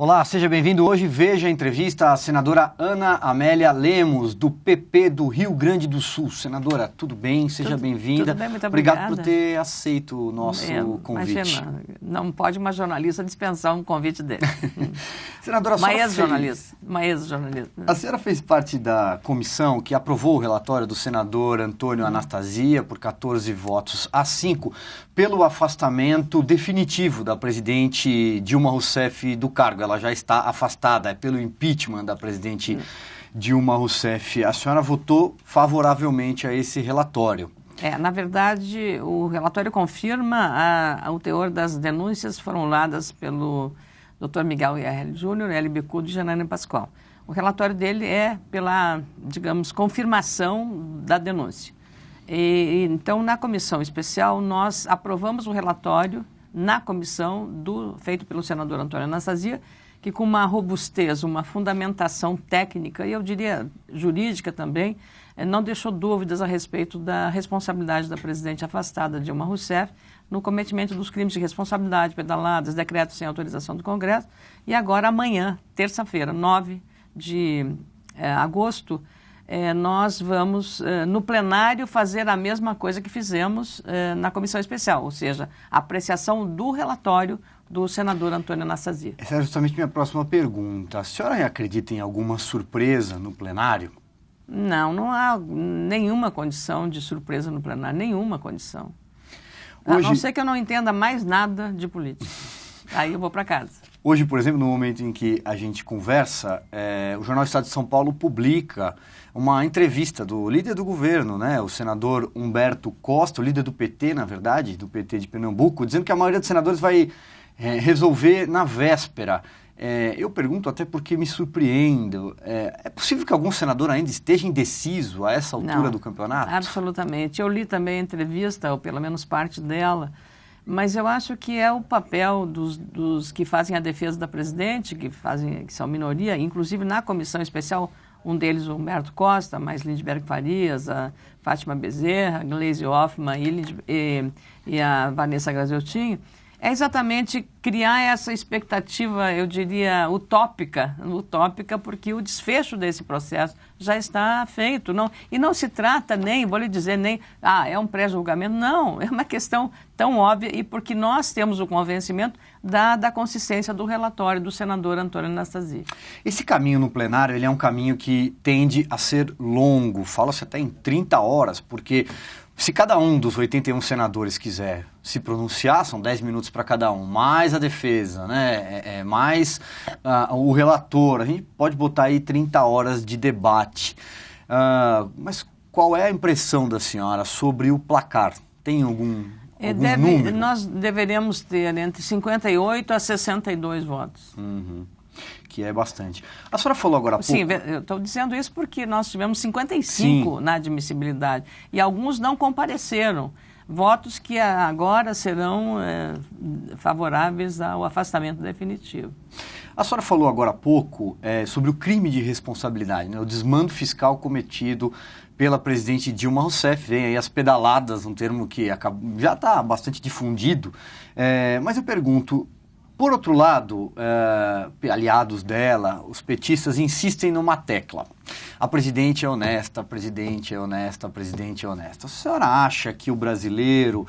Olá, seja bem-vindo. Hoje veja a entrevista à senadora Ana Amélia Lemos, do PP do Rio Grande do Sul. Senadora, tudo bem? Seja bem-vinda. Tudo bem, muito obrigada. Obrigado por ter aceito o nosso convite. Imagina, não pode uma jornalista dispensar um convite dele. Senadora, uma ex-jornalista. A senhora fez parte da comissão que aprovou o relatório do senador Antônio Anastasia por 14 votos a 5 pelo afastamento definitivo da presidente Dilma Rousseff do cargo. Ela já está afastada, é pelo impeachment da presidente Dilma Rousseff. A senhora votou favoravelmente a esse relatório. Na verdade, o relatório confirma o teor das denúncias formuladas pelo Dr. Miguel R. Júnior, L. Bicudo e Janaína Pascoal. O relatório dele é pela, digamos, confirmação da denúncia. Então, na comissão especial, nós aprovamos o relatório na comissão feito pelo senador Antônio Anastasia, que com uma robustez, uma fundamentação técnica e eu diria jurídica também, não deixou dúvidas a respeito da responsabilidade da presidente afastada Dilma Rousseff no cometimento dos crimes de responsabilidade, pedaladas, decretos sem autorização do Congresso. E agora, amanhã, terça-feira, 9 de agosto, nós vamos, no plenário, fazer a mesma coisa que fizemos na comissão especial, ou seja, a apreciação do relatório do senador Antônio Anastasia. Essa é justamente minha próxima pergunta. A senhora acredita em alguma surpresa no plenário? Não há nenhuma condição de surpresa no plenário, nenhuma condição. Hoje... A não ser que eu não entenda mais nada de política. Aí eu vou para casa. Hoje, por exemplo, no momento em que a gente conversa, o Jornal Estado de São Paulo publica uma entrevista do líder do governo, né, o senador Humberto Costa, o líder do PT, na verdade, do PT de Pernambuco, dizendo que a maioria dos senadores vai resolver na véspera. Eu pergunto até porque me surpreendo. É possível que algum senador ainda esteja indeciso a essa altura do campeonato? Absolutamente. Eu li também a entrevista, ou pelo menos parte dela, mas eu acho que é o papel dos que fazem a defesa da presidente, que são minoria, inclusive na comissão especial, um deles o Humberto Costa, mais Lindbergh Farias, a Fátima Bezerra, Gleisi Hoffmann e a Vanessa Graziotinho, é exatamente criar essa expectativa, eu diria, utópica, porque o desfecho desse processo já está feito. E não se trata nem, vou lhe dizer, nem, é um pré-julgamento. Não, é uma questão tão óbvia e porque nós temos o convencimento da consistência do relatório do senador Antônio Anastasia. Esse caminho no plenário, ele é um caminho que tende a ser longo, fala-se até em 30 horas, porque... Se cada um dos 81 senadores quiser se pronunciar, são 10 minutos para cada um, mais a defesa, né? Mais o relator, a gente pode botar aí 30 horas de debate. Mas qual é a impressão da senhora sobre o placar? Tem algum número? Nós deveríamos ter entre 58 a 62 votos. Que é bastante. A senhora falou agora há pouco... Sim, eu estou dizendo isso porque nós tivemos 55 na admissibilidade e alguns não compareceram. Votos que agora serão favoráveis ao afastamento definitivo. A senhora falou agora há pouco sobre o crime de responsabilidade, né? O desmando fiscal cometido pela presidente Dilma Rousseff. Vem aí as pedaladas, um termo que já está bastante difundido. Mas eu pergunto... Por outro lado, aliados dela, os petistas insistem numa tecla. A presidente é honesta, a presidente é honesta, a presidente é honesta. A senhora acha que o brasileiro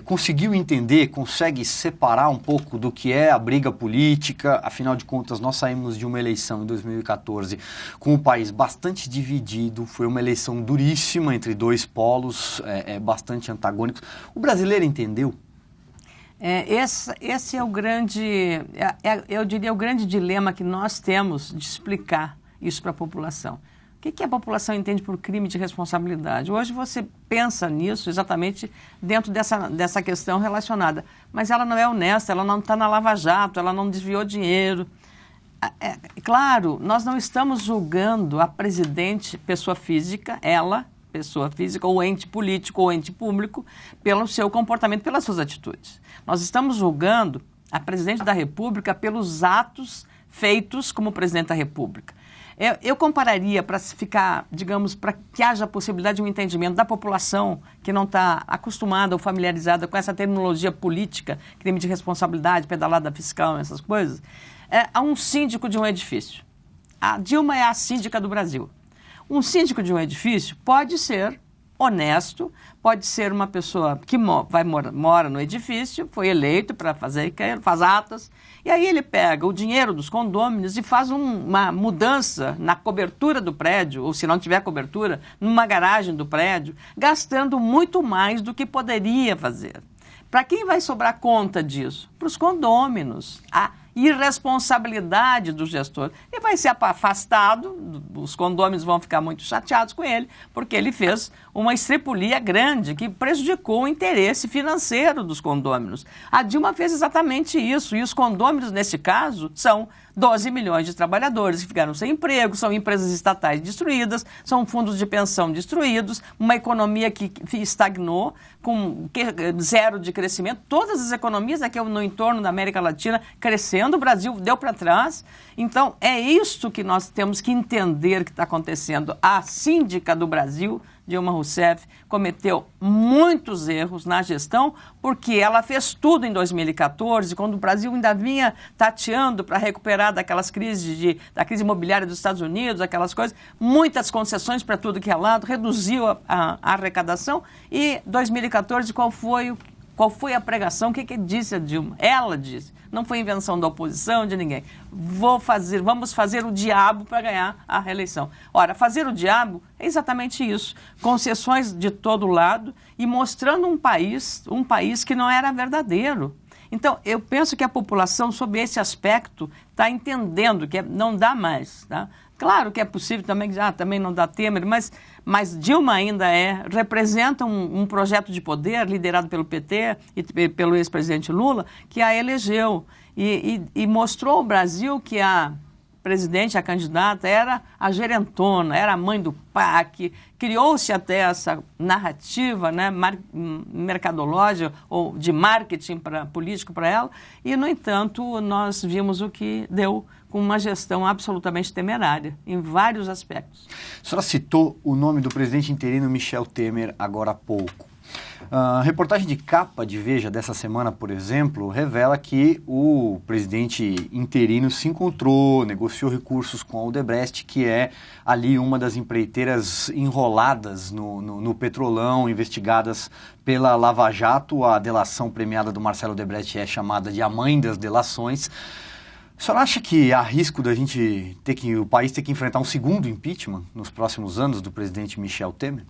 conseguiu entender, consegue separar um pouco do que é a briga política? Afinal de contas, nós saímos de uma eleição em 2014 com o país bastante dividido. Foi uma eleição duríssima entre dois polos bastante antagônicos. O brasileiro entendeu? Esse é o grande, eu diria, o grande dilema que nós temos de explicar isso para a população. O que a população entende por crime de responsabilidade? Hoje você pensa nisso exatamente dentro dessa questão relacionada, mas ela não é honesta, ela não está na Lava Jato, ela não desviou dinheiro. Claro, nós não estamos julgando a presidente, pessoa física, pessoa física, ou ente político, ou ente público, pelo seu comportamento, pelas suas atitudes. Nós estamos julgando a presidente da República pelos atos feitos como presidente da República. Eu compararia, para ficar, digamos, para que haja a possibilidade de um entendimento da população que não está acostumada ou familiarizada com essa terminologia política, crime de responsabilidade, pedalada fiscal, essas coisas, a um síndico de um edifício. A Dilma é a síndica do Brasil. Um síndico de um edifício pode ser honesto, pode ser uma pessoa que mora no edifício, foi eleito para faz atas, e aí ele pega o dinheiro dos condôminos e faz uma mudança na cobertura do prédio, ou se não tiver cobertura, numa garagem do prédio, gastando muito mais do que poderia fazer. Para quem vai sobrar conta disso? Para os condôminos. A irresponsabilidade do gestor. Ele vai ser afastado, os condôminos vão ficar muito chateados com ele, porque ele fez uma estripulia grande que prejudicou o interesse financeiro dos condôminos. A Dilma fez exatamente isso, e os condôminos, nesse caso, são 12 milhões de trabalhadores que ficaram sem emprego, são empresas estatais destruídas, são fundos de pensão destruídos, uma economia que estagnou, com zero de crescimento. Todas as economias aqui no entorno da América Latina crescendo, o Brasil deu para trás. Então, é isso que nós temos que entender que está acontecendo. A síndica do Brasil, Dilma Rousseff, cometeu muitos erros na gestão, porque ela fez tudo em 2014, quando o Brasil ainda vinha tateando para recuperar daquelas crises, da crise imobiliária dos Estados Unidos, aquelas coisas, muitas concessões para tudo que é lado, reduziu a arrecadação. E 2014, qual foi a pregação? O que disse a Dilma? Ela disse, não foi invenção da oposição, de ninguém. Vamos fazer o diabo para ganhar a reeleição. Ora, fazer o diabo é exatamente isso. Concessões de todo lado e mostrando um país que não era verdadeiro. Então, eu penso que a população, sob esse aspecto, está entendendo que não dá mais, tá? Claro que é possível também, também não dá Temer, mas Dilma ainda representa um projeto de poder liderado pelo PT e pelo ex-presidente Lula, que a elegeu e mostrou ao Brasil que a presidente, a candidata, era a gerentona, era a mãe do PAC, criou-se até essa narrativa, né, mercadológica ou de marketing político para ela, e, no entanto, nós vimos o que deu com uma gestão absolutamente temerária, em vários aspectos. A senhora citou o nome do presidente interino Michel Temer agora há pouco. A reportagem de capa de Veja dessa semana, por exemplo, revela que o presidente interino se encontrou, negociou recursos com a Odebrecht, que é ali uma das empreiteiras enroladas no Petrolão, investigadas pela Lava Jato. A delação premiada do Marcelo Odebrecht é chamada de a mãe das delações. A senhora acha que há risco da gente o país ter que enfrentar um segundo impeachment nos próximos anos do presidente Michel Temer?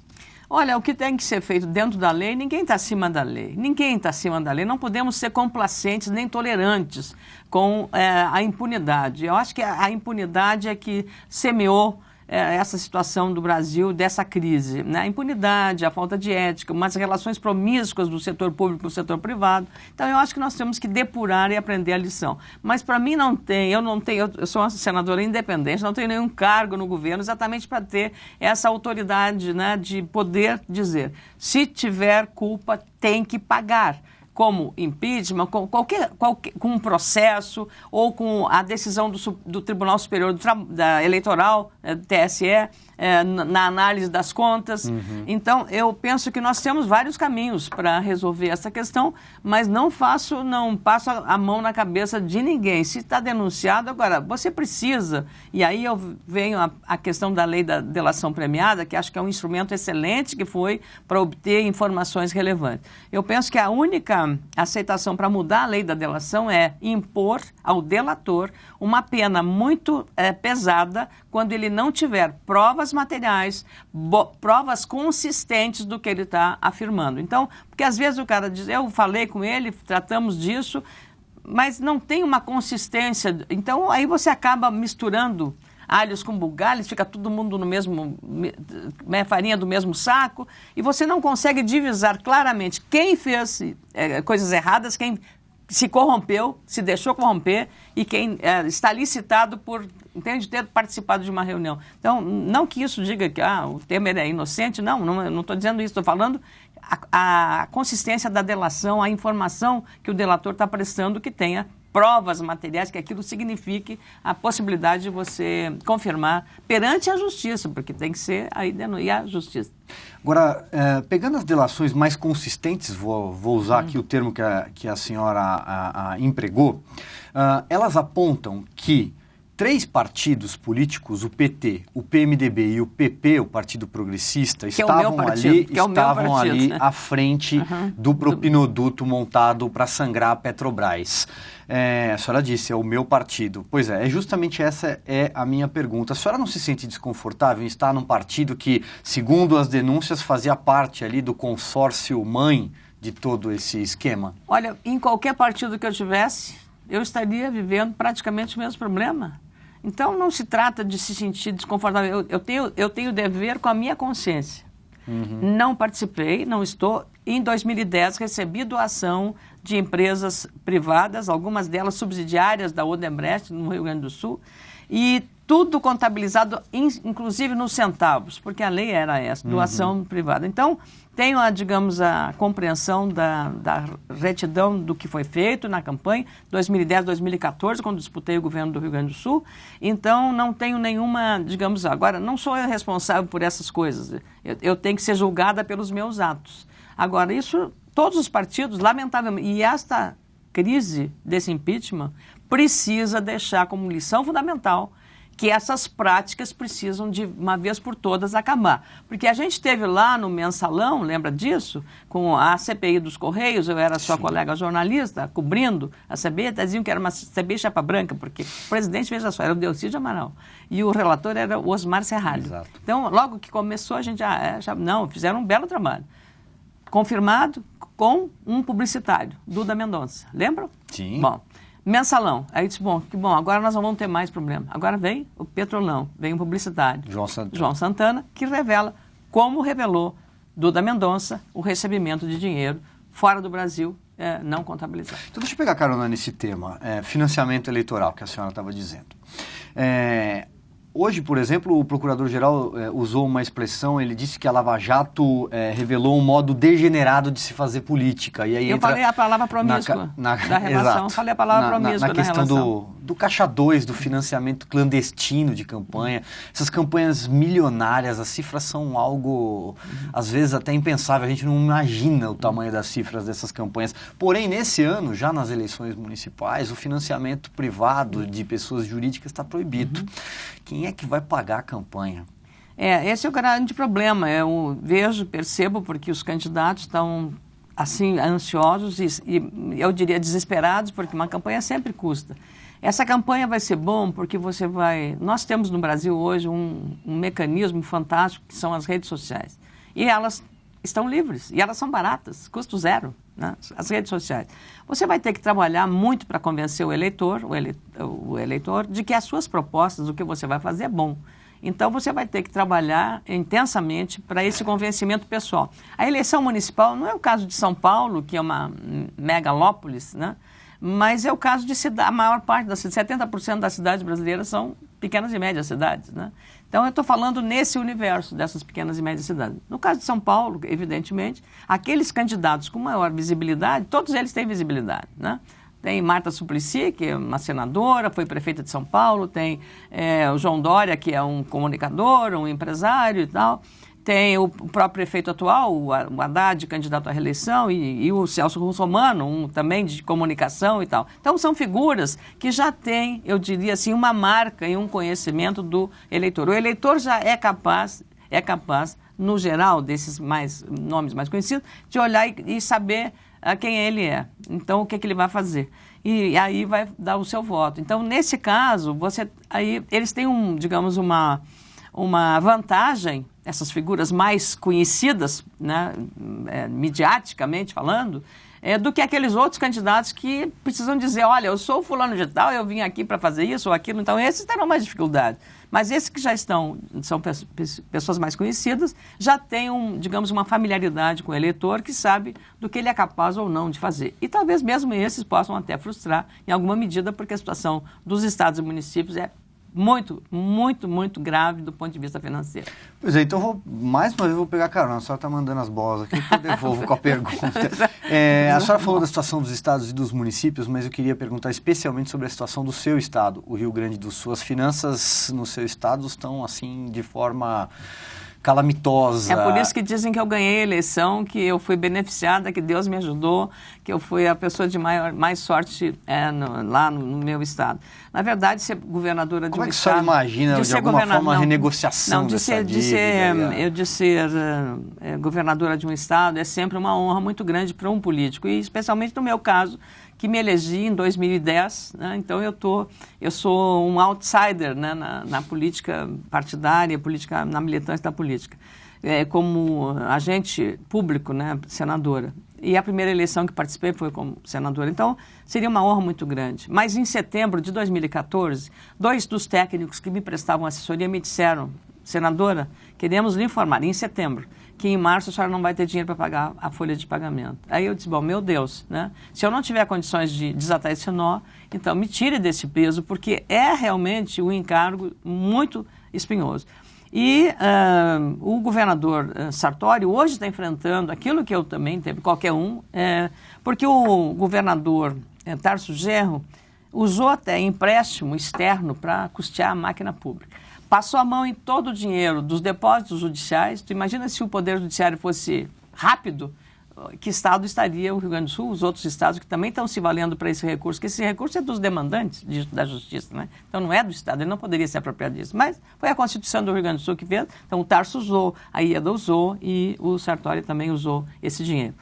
Olha, o que tem que ser feito dentro da lei, ninguém está acima da lei. Ninguém está acima da lei. Não podemos ser complacentes nem tolerantes com a impunidade. Eu acho que a impunidade é que semeou essa situação do Brasil, dessa crise, né? A impunidade, a falta de ética, umas relações promíscuas do setor público com o setor privado. Então, eu acho que nós temos que depurar e aprender a lição. Mas, para mim, eu sou uma senadora independente, não tenho nenhum cargo no governo exatamente para ter essa autoridade, né, de poder dizer, se tiver culpa, tem que pagar. Como impeachment, com um processo ou com a decisão do Tribunal Superior Eleitoral, TSE, na análise das contas. Uhum. Então, eu penso que nós temos vários caminhos para resolver essa questão, mas não passo a mão na cabeça de ninguém. Se está denunciado, agora, você precisa, e aí eu venho a questão da lei da delação premiada, que acho que é um instrumento excelente que foi para obter informações relevantes. Eu penso que a única aceitação para mudar a lei da delação é impor ao delator uma pena muito pesada quando ele não tiver provas materiais, provas consistentes do que ele está afirmando. Então, porque às vezes o cara diz, eu falei com ele, tratamos disso, mas não tem uma consistência. Então, aí você acaba misturando alhos com bugalhos, fica todo mundo no mesmo, farinha do mesmo saco, e você não consegue divisar claramente quem fez coisas erradas, quem se corrompeu, se deixou corromper, e quem está licitado por ter participado de uma reunião. Então, não que isso diga que o Temer é inocente, não estou dizendo isso, estou falando a consistência da delação, a informação que o delator está prestando que tenha provas materiais que aquilo signifique a possibilidade de você confirmar perante a justiça, porque tem que ser e a justiça. Agora, pegando as delações mais consistentes, vou usar aqui o termo que a senhora empregou, elas apontam que 3 partidos políticos, o PT, o PMDB e o PP, o Partido Progressista, estavam ali à frente do propinoduto montado para sangrar a Petrobras. A senhora disse, é o meu partido. Pois é, justamente essa é a minha pergunta. A senhora não se sente desconfortável em estar num partido que, segundo as denúncias, fazia parte ali do consórcio mãe de todo esse esquema? Olha, em qualquer partido que eu tivesse, eu estaria vivendo praticamente o mesmo problema. Então, não se trata de se sentir desconfortável. Eu tenho dever com a minha consciência. Não participei, não estou. Em 2010, recebi doação de empresas privadas, algumas delas subsidiárias da Odebrecht, no Rio Grande do Sul, e tudo contabilizado, inclusive nos centavos, porque a lei era essa, doação privada. Então, tenho, a compreensão da retidão do que foi feito na campanha, 2010, 2014, quando disputei o governo do Rio Grande do Sul. Então, não tenho nenhuma, agora, não sou eu responsável por essas coisas. Eu tenho que ser julgada pelos meus atos. Agora, isso, todos os partidos, lamentavelmente, e esta crise desse impeachment precisa deixar como lição fundamental que essas práticas precisam de uma vez por todas acabar. Porque a gente teve lá no Mensalão, lembra disso? Com a CPI dos Correios, eu era sua colega jornalista, cobrindo a CPI, diziam que era uma CPI chapa branca, porque o presidente, veja só, era o Delcídio Amaral, e o relator era o Osmar Serralho. Exato. Então, logo que começou, a gente não, fizeram um belo trabalho. Confirmado com um publicitário, Duda Mendonça. Lembram? Sim. Bom, Mensalão. Aí disse, que bom, agora nós não vamos ter mais problema. Agora vem o Petrolão, vem o publicitário. João Santana, que revela, como revelou Duda Mendonça, o recebimento de dinheiro fora do Brasil, não contabilizado. Então deixa eu pegar carona nesse tema, financiamento eleitoral, que a senhora estava dizendo. Hoje, por exemplo, o Procurador-Geral usou uma expressão, ele disse que a Lava Jato revelou um modo degenerado de se fazer política. E aí eu falei a palavra promíscua da relação, exato. Falei a palavra promíscua na questão do caixa 2, do financiamento clandestino de campanha. Essas campanhas milionárias, as cifras são algo, às vezes, até impensável. A gente não imagina o tamanho das cifras dessas campanhas. Porém, nesse ano, já nas eleições municipais, o financiamento privado de pessoas jurídicas está proibido. Quem é que vai pagar a campanha? Esse é o grande problema. Eu percebo, porque os candidatos estão, assim, ansiosos e eu diria desesperados, porque uma campanha sempre custa. Essa campanha vai ser bom porque nós temos no Brasil hoje um mecanismo fantástico, que são as redes sociais. E elas estão livres, e elas são baratas, custo zero, né? As redes sociais. Você vai ter que trabalhar muito para convencer o eleitor de que as suas propostas, o que você vai fazer é bom. Então, você vai ter que trabalhar intensamente para esse convencimento pessoal. A eleição municipal não é o caso de São Paulo, que é uma megalópolis, né? Mas é o caso de a maior parte das cidades, 70% das cidades brasileiras são pequenas e médias cidades, né? Então, eu estou falando nesse universo dessas pequenas e médias cidades. No caso de São Paulo, evidentemente, aqueles candidatos com maior visibilidade, todos eles têm visibilidade, né? Tem Marta Suplicy, que é uma senadora, foi prefeita de São Paulo, tem o João Dória, que é um comunicador, um empresário e tal. Tem o próprio prefeito atual, o Haddad, candidato à reeleição, e o Celso Russomano, também de comunicação e tal. Então, são figuras que já têm, eu diria assim, uma marca e um conhecimento do eleitor. O eleitor já é capaz, no geral, desses nomes mais conhecidos, de olhar e saber quem ele é. Então, o que ele vai fazer. E aí vai dar o seu voto. Então, nesse caso, eles têm, uma vantagem, essas figuras mais conhecidas, né, midiaticamente falando, do que aqueles outros candidatos que precisam dizer, olha, eu sou fulano de tal, eu vim aqui para fazer isso ou aquilo. Então, esses terão mais dificuldade. Mas esses que já são pessoas mais conhecidas, já têm, uma familiaridade com o eleitor que sabe do que ele é capaz ou não de fazer. E talvez mesmo esses possam até frustrar, em alguma medida, porque a situação dos estados e municípios é muito, muito, muito grave do ponto de vista financeiro. Pois é, então mais uma vez vou pegar carona. A senhora está mandando as bolas aqui, eu devolvo com a pergunta. A senhora falou da situação dos estados e dos municípios, mas eu queria perguntar especialmente sobre a situação do seu estado, o Rio Grande do Sul. As finanças no seu estado estão assim de forma calamitosa. É por isso que dizem que eu ganhei a eleição, que eu fui beneficiada, que Deus me ajudou, que eu fui a pessoa de mais sorte lá no meu estado. Na verdade, ser governadora de um estado... Como é que a senhora imagina, de alguma forma, a renegociação dessa dívida? De ser governadora de um estado é sempre uma honra muito grande para um político, e especialmente no meu caso, que me elegi em 2010, né? Então eu sou um outsider, né, na política partidária, na militância da política, como agente público, né, senadora. E a primeira eleição que participei foi como senadora. Então, seria uma honra muito grande. Mas em setembro de 2014, 2 dos técnicos que me prestavam assessoria me disseram: senadora, queremos lhe informar, em setembro, que em março a senhora não vai ter dinheiro para pagar a folha de pagamento. Aí eu disse, bom, meu Deus, né? Se eu não tiver condições de desatar esse nó, então me tire desse peso, porque é realmente um encargo muito espinhoso. E o governador Sartori hoje está enfrentando aquilo que eu também teve, qualquer um, porque o governador Tarso Genro usou até empréstimo externo para custear a máquina pública. Passou a mão em todo o dinheiro dos depósitos judiciais. Tu imagina se o Poder Judiciário fosse rápido, que estado estaria o Rio Grande do Sul, os outros estados que também estão se valendo para esse recurso, que esse recurso é dos demandantes da justiça, né? Então não é do estado, ele não poderia se apropriar disso. Mas foi a Constituição do Rio Grande do Sul que fez, então o Tarso usou, a IEDA usou e o Sartori também usou esse dinheiro.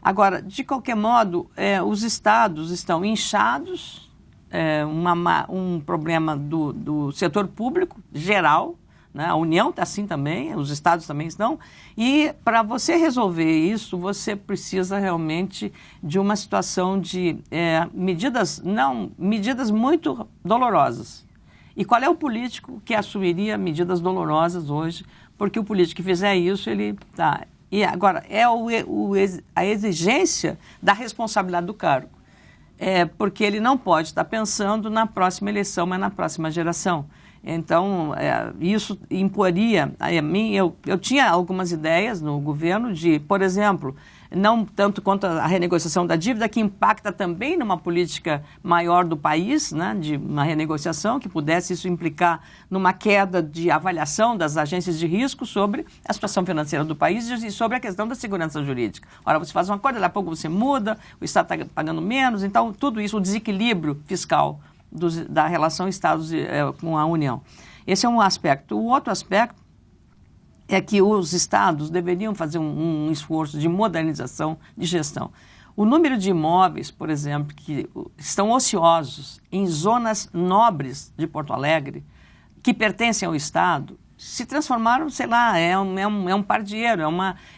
Agora, de qualquer modo, os estados estão inchados, um problema do setor público geral, né? A União está assim também, os estados também estão, e para você resolver isso, você precisa realmente de uma situação de medidas muito dolorosas. E qual é o político que assumiria medidas dolorosas hoje? Porque o político que fizer isso, ele está... E agora, a exigência da responsabilidade do cargo. Porque ele não pode estar pensando na próxima eleição, mas na próxima geração. Então, isso imporia a mim... Eu tinha algumas ideias no governo de, por exemplo, não tanto quanto a renegociação da dívida, que impacta também numa política maior do país, né, de uma renegociação, que pudesse isso implicar numa queda de avaliação das agências de risco sobre a situação financeira do país e sobre a questão da segurança jurídica. Ora, você faz uma coisa, daqui a pouco você muda, o Estado está pagando menos, então tudo isso, o desequilíbrio fiscal da relação Estados com a União. Esse é um aspecto. O outro aspecto é que os estados deveriam fazer um esforço de modernização de gestão. O número de imóveis, por exemplo, que estão ociosos em zonas nobres de Porto Alegre, que pertencem ao Estado, se transformaram, sei lá, é um pardieiro,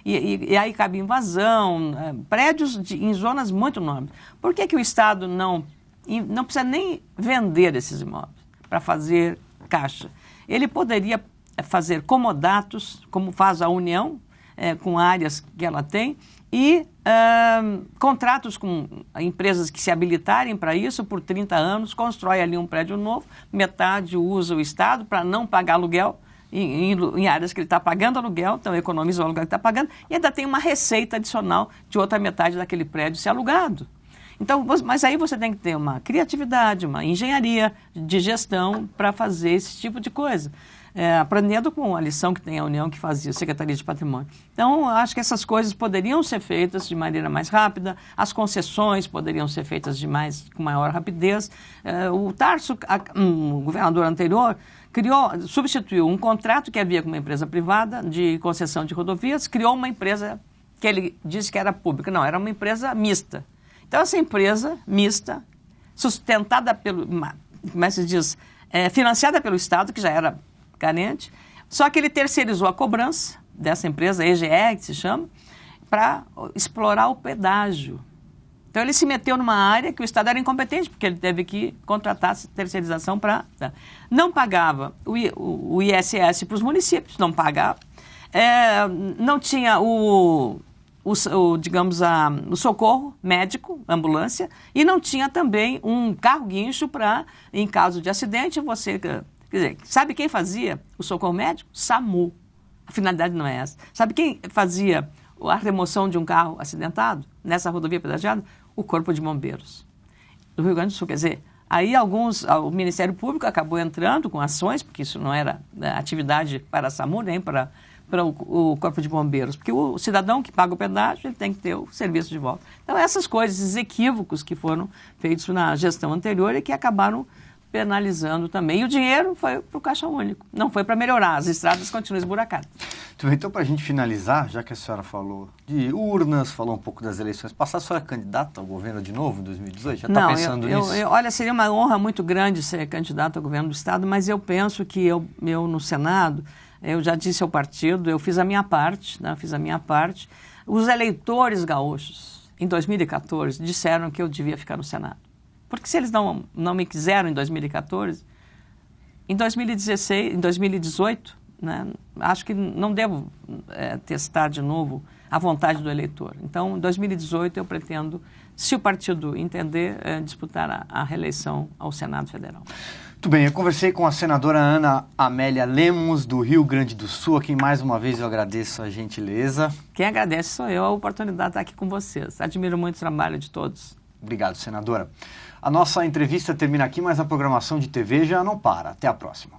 e aí cabe invasão, prédios em zonas muito nobres. Por que o Estado não precisa nem vender esses imóveis para fazer caixa? Ele poderia fazer comodatos, como faz a União, com áreas que ela tem, e contratos com empresas que se habilitarem para isso por 30 anos, constrói ali um prédio novo, metade usa o Estado para não pagar aluguel em áreas que ele está pagando aluguel, então economiza o aluguel que está pagando, e ainda tem uma receita adicional de outra metade daquele prédio ser alugado. Então, mas aí você tem que ter uma criatividade, uma engenharia de gestão para fazer esse tipo de coisa. Aprendendo com a lição que tem a União que fazia, a Secretaria de Patrimônio. Então, acho que essas coisas poderiam ser feitas de maneira mais rápida, as concessões poderiam ser feitas com maior rapidez. O Tarso, o governador anterior, substituiu um contrato que havia com uma empresa privada de concessão de rodovias, criou uma empresa que ele disse que era pública. Não, era uma empresa mista. Então, essa empresa mista, sustentada como se diz, financiada pelo Estado, que já era carente, só que ele terceirizou a cobrança dessa empresa, EGE, que se chama, para explorar o pedágio. Então, ele se meteu numa área que o Estado era incompetente, porque ele teve que contratar terceirização para... Não pagava o ISS para os municípios, não pagava. Não tinha o socorro médico, ambulância, e não tinha também um carro guincho para, em caso de acidente, você... Quer dizer, sabe quem fazia o socorro médico? SAMU. A finalidade não é essa. Sabe quem fazia a remoção de um carro acidentado nessa rodovia pedagiada? O Corpo de Bombeiros do Rio Grande do Sul. Quer dizer, aí o Ministério Público acabou entrando com ações, porque isso não era atividade para a SAMU, nem para o Corpo de Bombeiros, porque o cidadão que paga o pedágio, ele tem que ter o serviço de volta. Então, essas coisas, esses equívocos que foram feitos na gestão anterior e que acabaram penalizando também. E o dinheiro foi para o Caixa Único, não foi para melhorar, as estradas continuam esburacadas. Então, para a gente finalizar, já que a senhora falou de urnas, falou um pouco das eleições passadas, a senhora é candidata ao governo de novo em 2018? Já está pensando nisso? Olha, seria uma honra muito grande ser candidata ao governo do Estado, mas eu penso que eu no Senado, eu já disse ao partido, eu fiz a minha parte, né? Os eleitores gaúchos, em 2014, disseram que eu devia ficar no Senado. Porque se eles não me quiseram em 2014, em 2016, em 2018, né, acho que não devo testar de novo a vontade do eleitor. Então, em 2018, eu pretendo, se o partido entender, disputar a reeleição ao Senado Federal. Muito bem, eu conversei com a senadora Ana Amélia Lemos, do Rio Grande do Sul, a quem mais uma vez eu agradeço a gentileza. Quem agradece sou eu, a oportunidade de estar aqui com vocês. Admiro muito o trabalho de todos. Obrigado, senadora. A nossa entrevista termina aqui, mas a programação de TV já não para. Até a próxima.